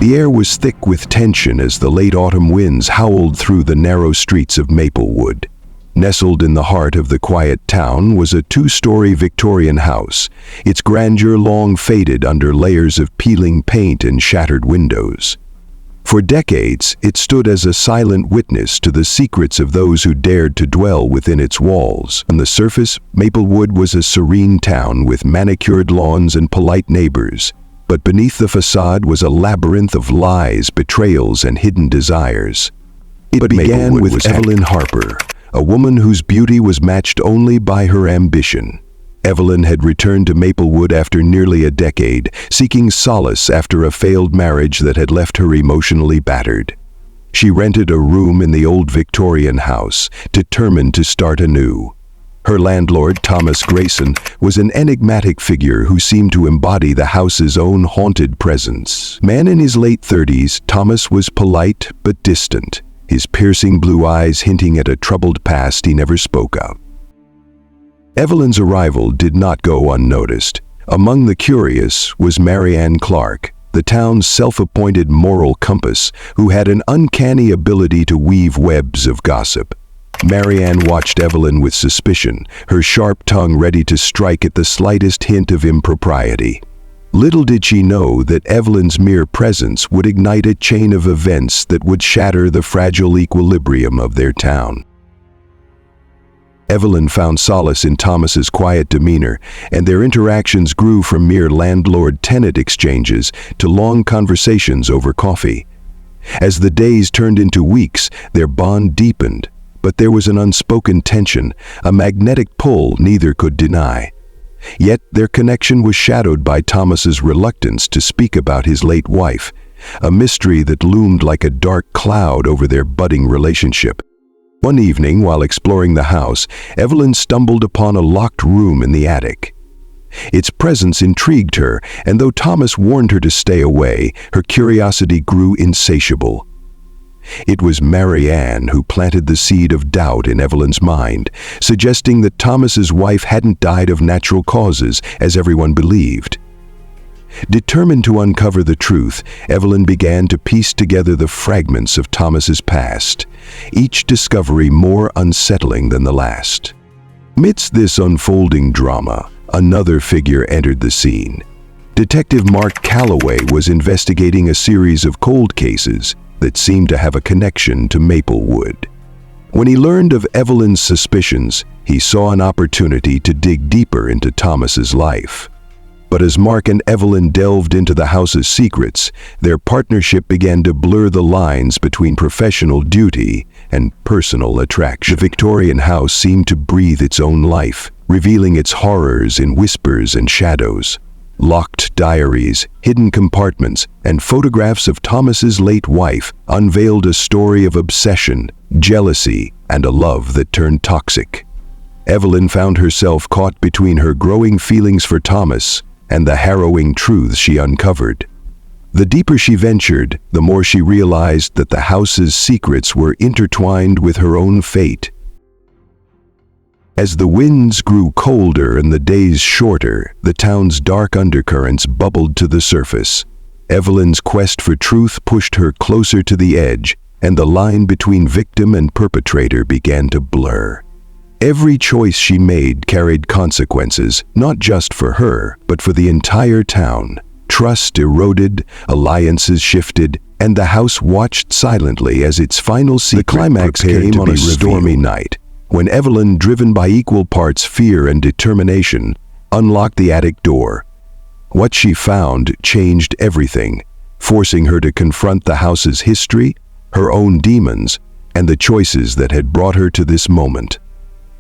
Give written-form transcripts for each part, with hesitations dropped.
The air was thick with tension as the late autumn winds howled through the narrow streets of Maplewood. Nestled in the heart of the quiet town was a two-story Victorian house, its grandeur long faded under layers of peeling paint and shattered windows. For decades, it stood as a silent witness to the secrets of those who dared to dwell within its walls. On the surface, Maplewood was a serene town with manicured lawns and polite neighbors, but beneath the facade was a labyrinth of lies, betrayals, and hidden desires. It began with Evelyn Harper, a woman whose beauty was matched only by her ambition. Evelyn had returned to Maplewood after nearly a decade, seeking solace after a failed marriage that had left her emotionally battered. She rented a room in the old Victorian house, determined to start anew. Her landlord, Thomas Grayson, was an enigmatic figure who seemed to embody the house's own haunted presence. Man in his late 30s, Thomas was polite but distant, his piercing blue eyes hinting at a troubled past he never spoke of. Evelyn's arrival did not go unnoticed. Among the curious was Marianne Clark, the town's self-appointed moral compass, who had an uncanny ability to weave webs of gossip. Marianne watched Evelyn with suspicion, her sharp tongue ready to strike at the slightest hint of impropriety. Little did she know that Evelyn's mere presence would ignite a chain of events that would shatter the fragile equilibrium of their town. Evelyn found solace in Thomas's quiet demeanor, and their interactions grew from mere landlord-tenant exchanges to long conversations over coffee. As the days turned into weeks, their bond deepened, but there was an unspoken tension, a magnetic pull neither could deny. Yet their connection was shadowed by Thomas's reluctance to speak about his late wife, a mystery that loomed like a dark cloud over their budding relationship. One evening, while exploring the house, Evelyn stumbled upon a locked room in the attic. Its presence intrigued her, and though Thomas warned her to stay away, her curiosity grew insatiable. It was Marianne who planted the seed of doubt in Evelyn's mind, suggesting that Thomas's wife hadn't died of natural causes, as everyone believed. Determined to uncover the truth, Evelyn began to piece together the fragments of Thomas's past, each discovery more unsettling than the last. Amidst this unfolding drama, another figure entered the scene. Detective Mark Calloway was investigating a series of cold cases that seemed to have a connection to Maplewood. When he learned of Evelyn's suspicions, he saw an opportunity to dig deeper into Thomas's life. But as Mark and Evelyn delved into the house's secrets, their partnership began to blur the lines between professional duty and personal attraction. The Victorian house seemed to breathe its own life, revealing its horrors in whispers and shadows. Locked diaries, hidden compartments, and photographs of Thomas's late wife unveiled a story of obsession, jealousy, and a love that turned toxic. Evelyn found herself caught between her growing feelings for Thomas and the harrowing truths she uncovered. The deeper she ventured, the more she realized that the house's secrets were intertwined with her own fate. As the winds grew colder and the days shorter, the town's dark undercurrents bubbled to the surface. Evelyn's quest for truth pushed her closer to the edge, and the line between victim and perpetrator began to blur. Every choice she made carried consequences, not just for her, but for the entire town. Trust eroded, alliances shifted, and the house watched silently as its final secret. The climax came on a stormy night, when Evelyn, driven by equal parts fear and determination, unlocked the attic door. What she found changed everything, forcing her to confront the house's history, her own demons, and the choices that had brought her to this moment.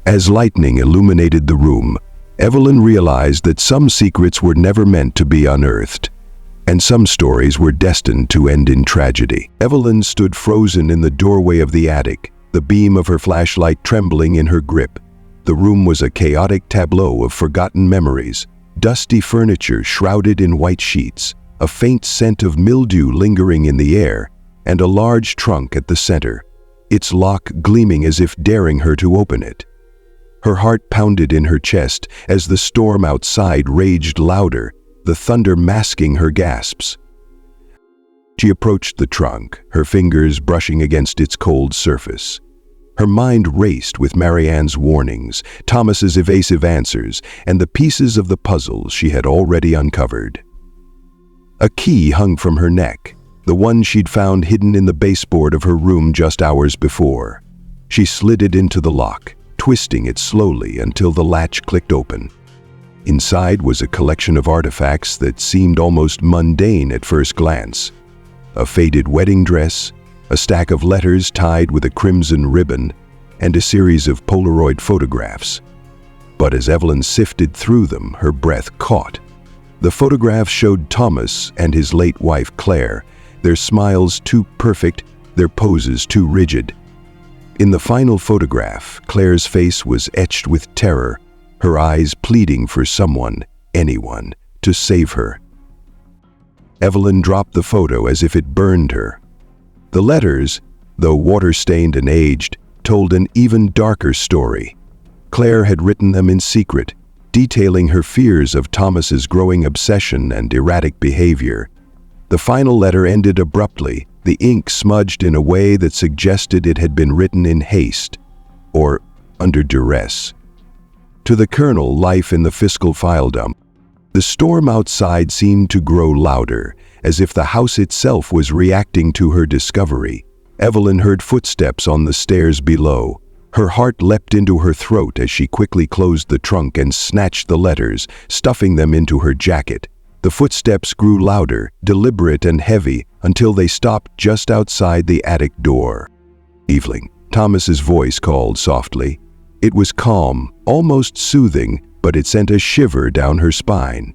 As lightning illuminated the room, Evelyn realized that some secrets were never meant to be unearthed, and some stories were destined to end in tragedy. Evelyn stood frozen in the doorway of the attic, the beam of her flashlight trembling in her grip. The room was a chaotic tableau of forgotten memories, dusty furniture shrouded in white sheets, a faint scent of mildew lingering in the air, and a large trunk at the center, its lock gleaming as if daring her to open it. Her heart pounded in her chest as the storm outside raged louder, the thunder masking her gasps. She approached the trunk, her fingers brushing against its cold surface. Her mind raced with Marianne's warnings, Thomas's evasive answers, and the pieces of the puzzle she had already uncovered. A key hung from her neck, the one she'd found hidden in the baseboard of her room just hours before. She slid it into the lock, twisting it slowly until the latch clicked open. Inside was a collection of artifacts that seemed almost mundane at first glance. A faded wedding dress, a stack of letters tied with a crimson ribbon, and a series of Polaroid photographs. But as Evelyn sifted through them, her breath caught. The photographs showed Thomas and his late wife Claire, their smiles too perfect, their poses too rigid. In the final photograph, Claire's face was etched with terror, her eyes pleading for someone, anyone, to save her. Evelyn dropped the photo as if it burned her. The letters, though water-stained and aged, told an even darker story. Claire had written them in secret, detailing her fears of Thomas's growing obsession and erratic behavior. The final letter ended abruptly, the ink smudged in a way that suggested it had been written in haste, or under duress. To the Colonel, life in the fiscal file dump. The storm outside seemed to grow louder, as if the house itself was reacting to her discovery. Evelyn heard footsteps on the stairs below. Her heart leapt into her throat as she quickly closed the trunk and snatched the letters, stuffing them into her jacket. The footsteps grew louder, deliberate and heavy, until they stopped just outside the attic door. "Evelyn," Thomas's voice called softly. It was calm, almost soothing, but it sent a shiver down her spine.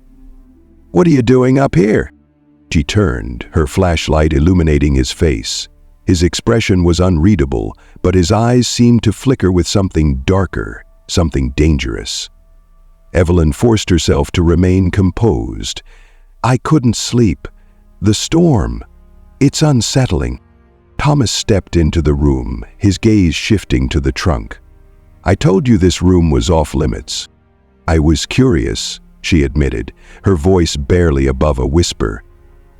"What are you doing up here?" She turned, her flashlight illuminating his face. His expression was unreadable, but his eyes seemed to flicker with something darker, something dangerous. Evelyn forced herself to remain composed. "I couldn't sleep. The storm. It's unsettling." Thomas stepped into the room, his gaze shifting to the trunk. "I told you this room was off limits." "I was curious," she admitted, her voice barely above a whisper.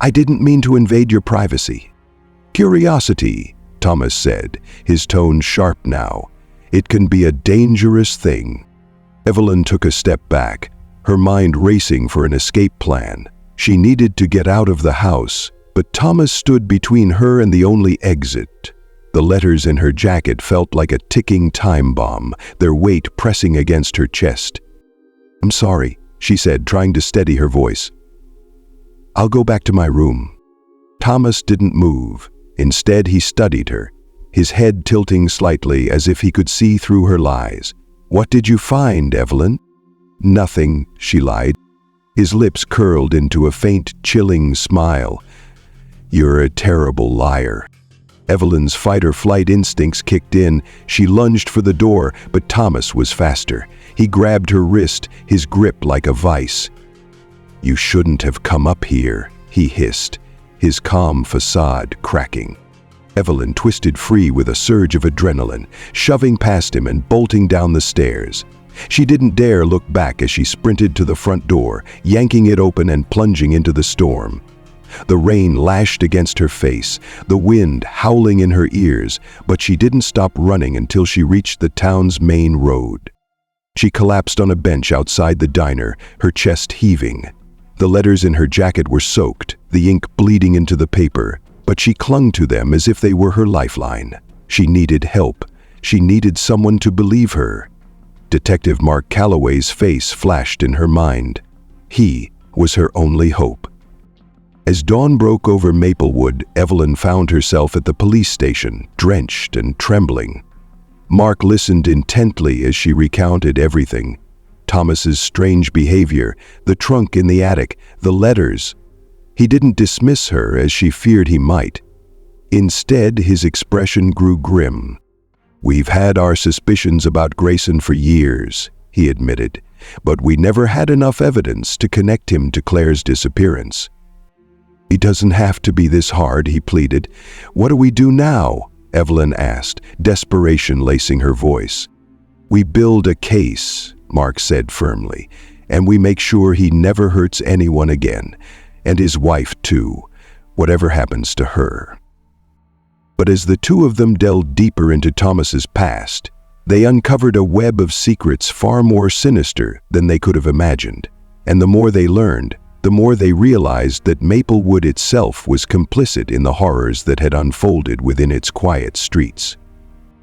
"I didn't mean to invade your privacy." "Curiosity," Thomas said, his tone sharp now. "It can be a dangerous thing." Evelyn took a step back, her mind racing for an escape plan. She needed to get out of the house, but Thomas stood between her and the only exit. The letters in her jacket felt like a ticking time bomb, their weight pressing against her chest. "I'm sorry," she said, trying to steady her voice. "I'll go back to my room." Thomas didn't move. Instead, he studied her, his head tilting slightly as if he could see through her lies. "What did you find, Evelyn?" "Nothing," she lied. His lips curled into a faint, chilling smile. "You're a terrible liar." Evelyn's fight-or-flight instincts kicked in. She lunged for the door, but Thomas was faster. He grabbed her wrist, his grip like a vice. "You shouldn't have come up here," he hissed, his calm facade cracking. Evelyn twisted free with a surge of adrenaline, shoving past him and bolting down the stairs. She didn't dare look back as she sprinted to the front door, yanking it open and plunging into the storm. The rain lashed against her face, the wind howling in her ears, but she didn't stop running until she reached the town's main road. She collapsed on a bench outside the diner, her chest heaving. The letters in her jacket were soaked, the ink bleeding into the paper, but she clung to them as if they were her lifeline. She needed help. She needed someone to believe her. Detective Mark Calloway's face flashed in her mind. He was her only hope. As dawn broke over Maplewood, Evelyn found herself at the police station, drenched and trembling. Mark listened intently as she recounted everything. Thomas's strange behavior, the trunk in the attic, the letters. He didn't dismiss her as she feared he might. Instead, his expression grew grim. "We've had our suspicions about Grayson for years," he admitted, "but we never had enough evidence to connect him to Claire's disappearance." "It doesn't have to be this hard," he pleaded. "What do we do now?" Evelyn asked, desperation lacing her voice. "We build a case," Mark said firmly, "and we make sure he never hurts anyone again, and his wife too. whatever happens to her. But as the two of them delved deeper into Thomas's past, they uncovered a web of secrets far more sinister than they could have imagined. And the more they learned, the more they realized that Maplewood itself was complicit in the horrors that had unfolded within its quiet streets.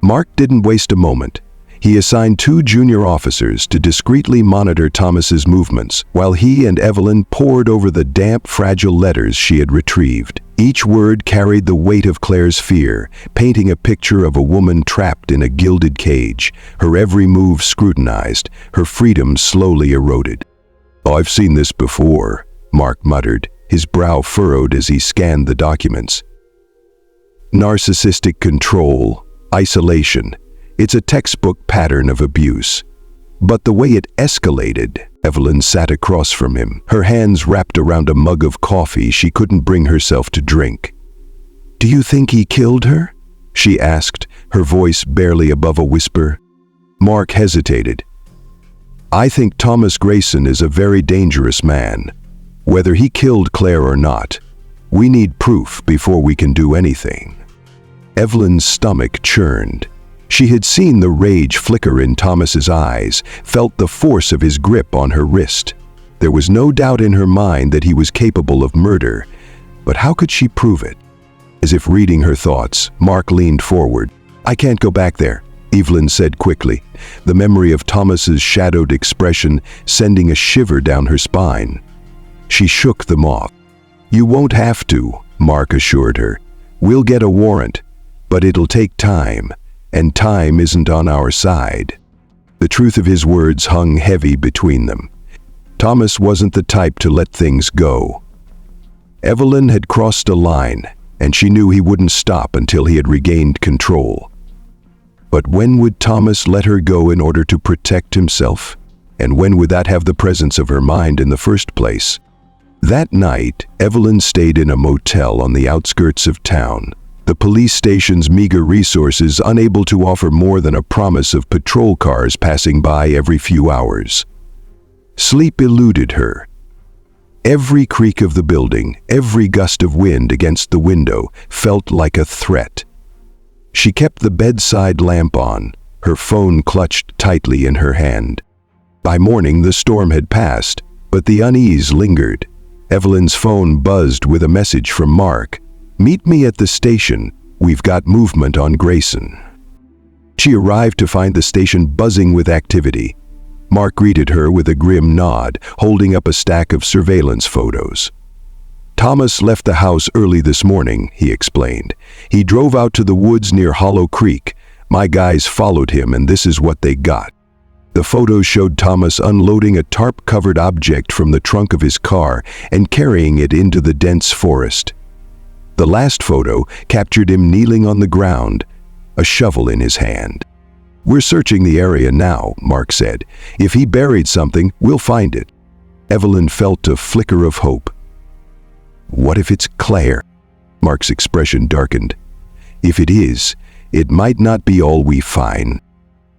Mark didn't waste a moment. He assigned 2 junior officers to discreetly monitor Thomas's movements while he and Evelyn pored over the damp, fragile letters she had retrieved. Each word carried the weight of Claire's fear, painting a picture of a woman trapped in a gilded cage, her every move scrutinized, her freedom slowly eroded. "I've seen this before," Mark muttered, his brow furrowed as he scanned the documents. Narcissistic control, isolation. It's a textbook pattern of abuse. But the way it escalated. Evelyn sat across from him, her hands wrapped around a mug of coffee she couldn't bring herself to drink. "Do you think he killed her?" she asked, her voice barely above a whisper. Mark hesitated. "I think Thomas Grayson is a very dangerous man. Whether he killed Claire or not, we need proof before we can do anything." Evelyn's stomach churned. She had seen the rage flicker in Thomas's eyes, felt the force of his grip on her wrist. There was no doubt in her mind that he was capable of murder, but how could she prove it? As if reading her thoughts, Mark leaned forward. "I can't go back there," Evelyn said quickly, the memory of Thomas's shadowed expression sending a shiver down her spine. She shook them off. "You won't have to," Mark assured her. "We'll get a warrant, but it'll take time. And time isn't on our side." The truth of his words hung heavy between them. Thomas wasn't the type to let things go. Evelyn had crossed a line, and she knew he wouldn't stop until he had regained control. But when would Thomas let her go in order to protect himself? And when would that have the presence of her mind in the first place? That night, Evelyn stayed in a motel on the outskirts of town. The police station's meager resources unable to offer more than a promise of patrol cars passing by every few hours. Sleep eluded her. Every creak of the building, every gust of wind against the window felt like a threat. She kept the bedside lamp on, her phone clutched tightly in her hand. By morning, the storm had passed, but the unease lingered. Evelyn's phone buzzed with a message from Mark. "Meet me at the station. We've got movement on Grayson." She arrived to find the station buzzing with activity. Mark greeted her with a grim nod, holding up a stack of surveillance photos. "Thomas left the house early this morning," he explained. "He drove out to the woods near Hollow Creek. My guys followed him, and this is what they got." The photos showed Thomas unloading a tarp-covered object from the trunk of his car and carrying it into the dense forest. The last photo captured him kneeling on the ground, a shovel in his hand. "We're searching the area now," Mark said. "If he buried something, we'll find it." Evelyn felt a flicker of hope. "What if it's Claire?" Mark's expression darkened. "If it is, it might not be all we find."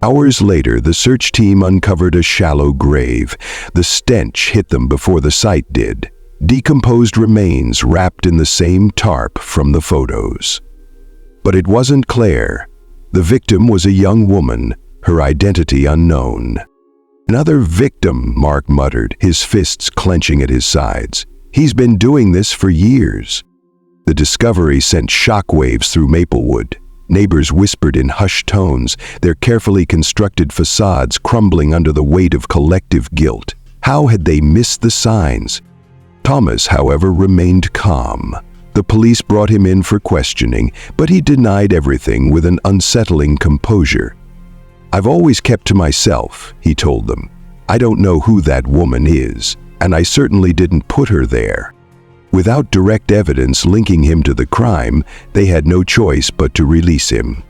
Hours later, the search team uncovered a shallow grave. The stench hit them before the sight did. Decomposed remains wrapped in the same tarp from the photos. But it wasn't Claire. The victim was a young woman, her identity unknown. "Another victim," Mark muttered, his fists clenching at his sides. "He's been doing this for years." The discovery sent shockwaves through Maplewood. Neighbors whispered in hushed tones, their carefully constructed facades crumbling under the weight of collective guilt. How had they missed the signs? Thomas, however, remained calm. The police brought him in for questioning, but he denied everything with an unsettling composure. "I've always kept to myself," he told them. "I don't know who that woman is, and I certainly didn't put her there." Without direct evidence linking him to the crime, they had no choice but to release him.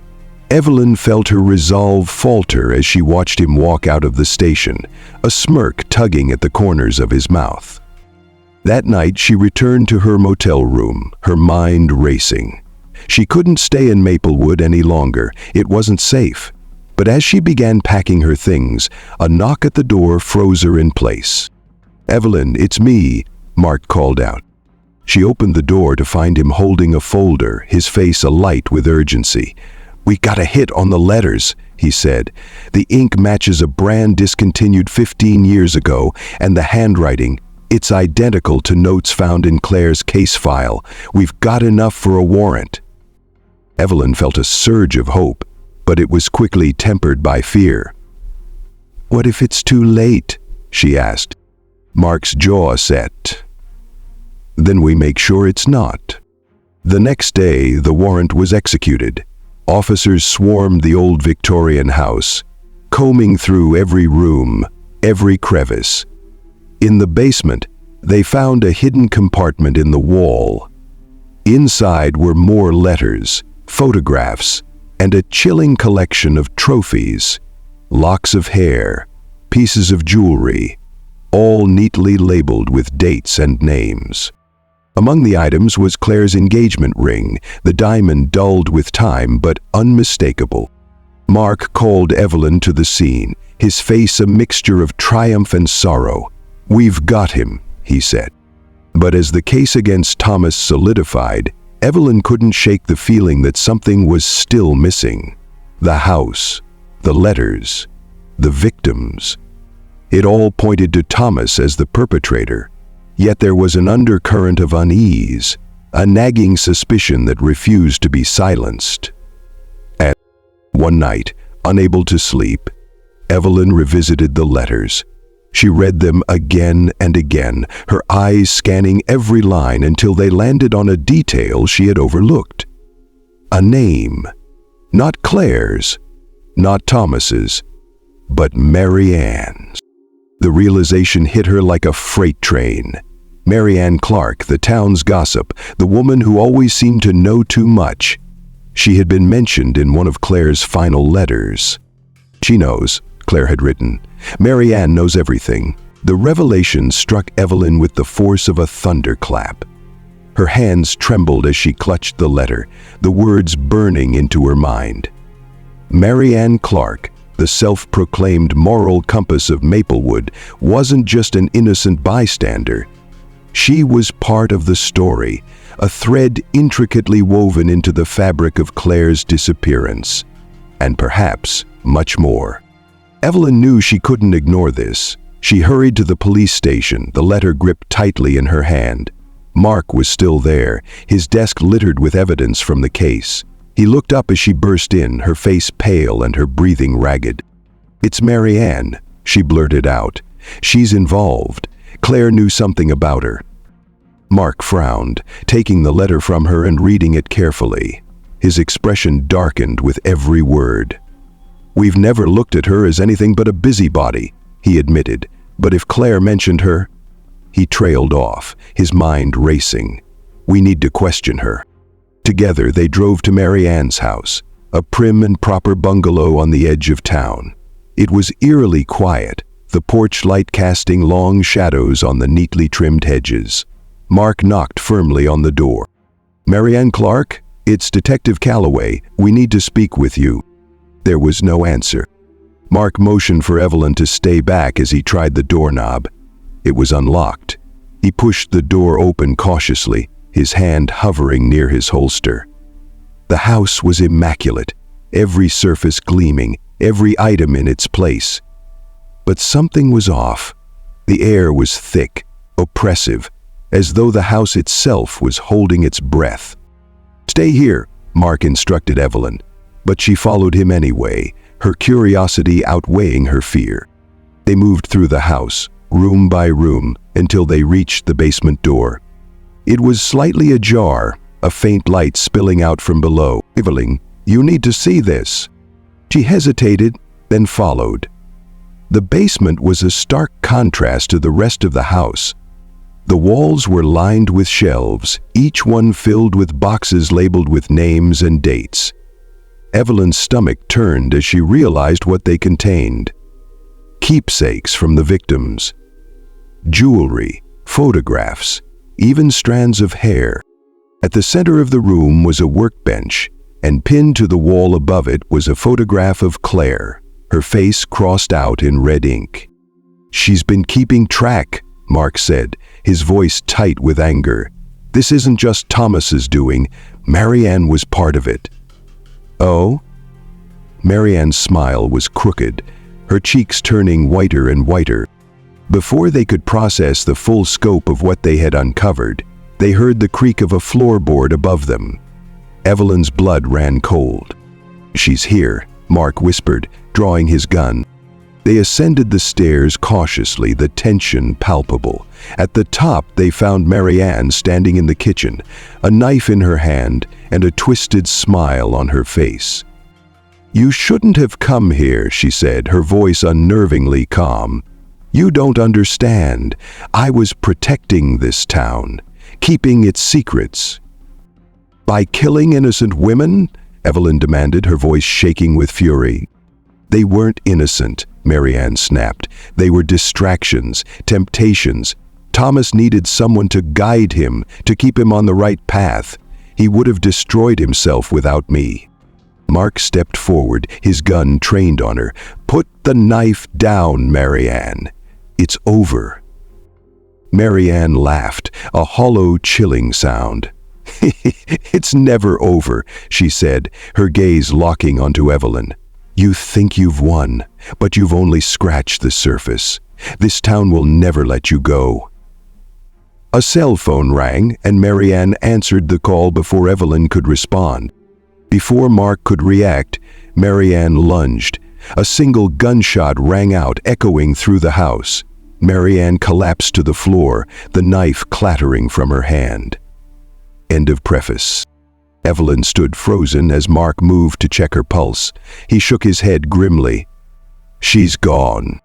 Evelyn felt her resolve falter as she watched him walk out of the station, a smirk tugging at the corners of his mouth. That night, she returned to her motel room, her mind racing. She couldn't stay in Maplewood any longer. It wasn't safe. But as she began packing her things, a knock at the door froze her in place. "Evelyn, it's me," Mark called out. She opened the door to find him holding a folder, his face alight with urgency. "We got a hit on the letters," he said. "The ink matches a brand discontinued 15 years ago, and the handwriting, it's identical to notes found in Claire's case file. We've got enough for a warrant." Evelyn felt a surge of hope, but it was quickly tempered by fear. "What if it's too late?" she asked. Mark's jaw set. "Then we make sure it's not." The next day, the warrant was executed. Officers swarmed the old Victorian house, combing through every room, every crevice. In the basement, they found a hidden compartment in the wall. Inside were more letters, photographs, and a chilling collection of trophies, locks of hair, pieces of jewelry, all neatly labeled with dates and names. Among the items was Claire's engagement ring, the diamond dulled with time but unmistakable. Mark called Evelyn to the scene, his face a mixture of triumph and sorrow. "We've got him," he said. But as the case against Thomas solidified, Evelyn couldn't shake the feeling that something was still missing. The house, the letters, the victims. It all pointed to Thomas as the perpetrator. Yet there was an undercurrent of unease, a nagging suspicion that refused to be silenced. And one night, unable to sleep, Evelyn revisited the letters. She read them again and again, her eyes scanning every line until they landed on a detail she had overlooked. A name. Not Claire's, not Thomas's, but Marianne's. The realization hit her like a freight train. Marianne Clark, the town's gossip, the woman who always seemed to know too much. She had been mentioned in one of Claire's final letters. "She knows," Claire had written. "Marianne knows everything." The revelation struck Evelyn with the force of a thunderclap. Her hands trembled as she clutched the letter, the words burning into her mind. Marianne Clark, the self-proclaimed moral compass of Maplewood, wasn't just an innocent bystander. She was part of the story, a thread intricately woven into the fabric of Claire's disappearance, and perhaps much more. Evelyn knew she couldn't ignore this. She hurried to the police station, the letter gripped tightly in her hand. Mark was still there, his desk littered with evidence from the case. He looked up as she burst in, her face pale and her breathing ragged. "It's Marianne," she blurted out. "She's involved. Claire knew something about her." Mark frowned, taking the letter from her and reading it carefully. His expression darkened with every word. "We've never looked at her as anything but a busybody," he admitted. "But if Claire mentioned her—" He trailed off, his mind racing. "We need to question her." Together they drove to Marianne's house, a prim and proper bungalow on the edge of town. It was eerily quiet, the porch light casting long shadows on the neatly trimmed hedges. Mark knocked firmly on the door. "Marianne Clark, it's Detective Calloway. We need to speak with you." There was no answer. Mark motioned for Evelyn to stay back as he tried the doorknob. It was unlocked. He pushed the door open cautiously, his hand hovering near his holster. The house was immaculate, every surface gleaming, every item in its place. But something was off. The air was thick, oppressive, as though the house itself was holding its breath. "Stay here," Mark instructed Evelyn, but she followed him anyway, her curiosity outweighing her fear. They moved through the house, room by room, until they reached the basement door. It was slightly ajar, a faint light spilling out from below. "Evelyn, you need to see this." She hesitated, then followed. The basement was a stark contrast to the rest of the house. The walls were lined with shelves, each one filled with boxes labeled with names and dates. Evelyn's stomach turned as she realized what they contained. Keepsakes from the victims. Jewelry, photographs, even strands of hair. At the center of the room was a workbench, and pinned to the wall above it was a photograph of Claire, her face crossed out in red ink. "She's been keeping track," Mark said, his voice tight with anger. This isn't just Thomas's doing. Marianne was part of it." "Oh?" Marianne's smile was crooked, her cheeks turning whiter and whiter. Before they could process the full scope of what they had uncovered, they heard the creak of a floorboard above them. Evelyn's blood ran cold. "She's here," Mark whispered, drawing his gun. They ascended the stairs cautiously, the tension palpable. At the top, they found Marianne standing in the kitchen, a knife in her hand and a twisted smile on her face. "You shouldn't have come here," she said, her voice unnervingly calm. "You don't understand. I was protecting this town, keeping its secrets." "By killing innocent women?" Evelyn demanded, her voice shaking with fury. "They weren't innocent," Marianne snapped. "They were distractions, temptations. Thomas needed someone to guide him, to keep him on the right path. He would have destroyed himself without me." Mark stepped forward, his gun trained on her. "Put the knife down, Marianne. It's over." Marianne laughed, a hollow, chilling sound. "It's never over," she said, her gaze locking onto Evelyn. "You think you've won, but you've only scratched the surface. This town will never let you go." A cell phone rang, and Marianne answered the call before Evelyn could respond. Before Mark could react, Marianne lunged. A single gunshot rang out, echoing through the house. Marianne collapsed to the floor, the knife clattering from her hand. End of preface. Evelyn stood frozen as Mark moved to check her pulse. He shook his head grimly. "She's gone."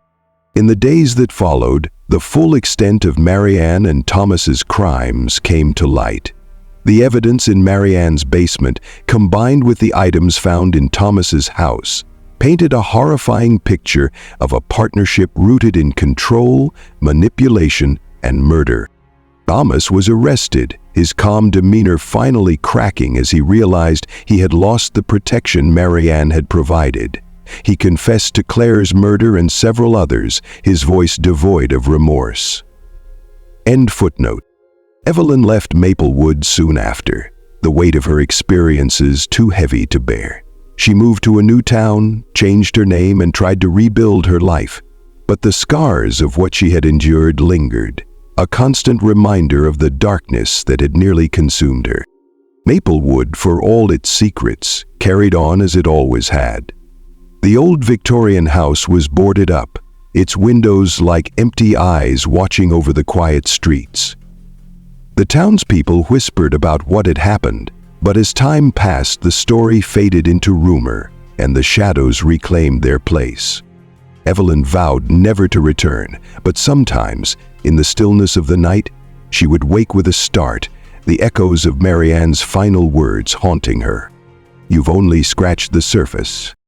In the days that followed, the full extent of Marianne and Thomas's crimes came to light. The evidence in Marianne's basement, combined with the items found in Thomas's house, painted a horrifying picture of a partnership rooted in control, manipulation, and murder. Thomas was arrested, his calm demeanor finally cracking as he realized he had lost the protection Marianne had provided. He confessed to Claire's murder and several others, his voice devoid of remorse. End footnote. Evelyn left Maplewood soon after, the weight of her experiences too heavy to bear. She moved to a new town, changed her name, and tried to rebuild her life. But the scars of what she had endured lingered, a constant reminder of the darkness that had nearly consumed her. Maplewood, for all its secrets, carried on as it always had. The old Victorian house was boarded up, its windows like empty eyes watching over the quiet streets. The townspeople whispered about what had happened, but as time passed, the story faded into rumor, and the shadows reclaimed their place. Evelyn vowed never to return, but sometimes, in the stillness of the night, she would wake with a start, the echoes of Marianne's final words haunting her. "You've only scratched the surface."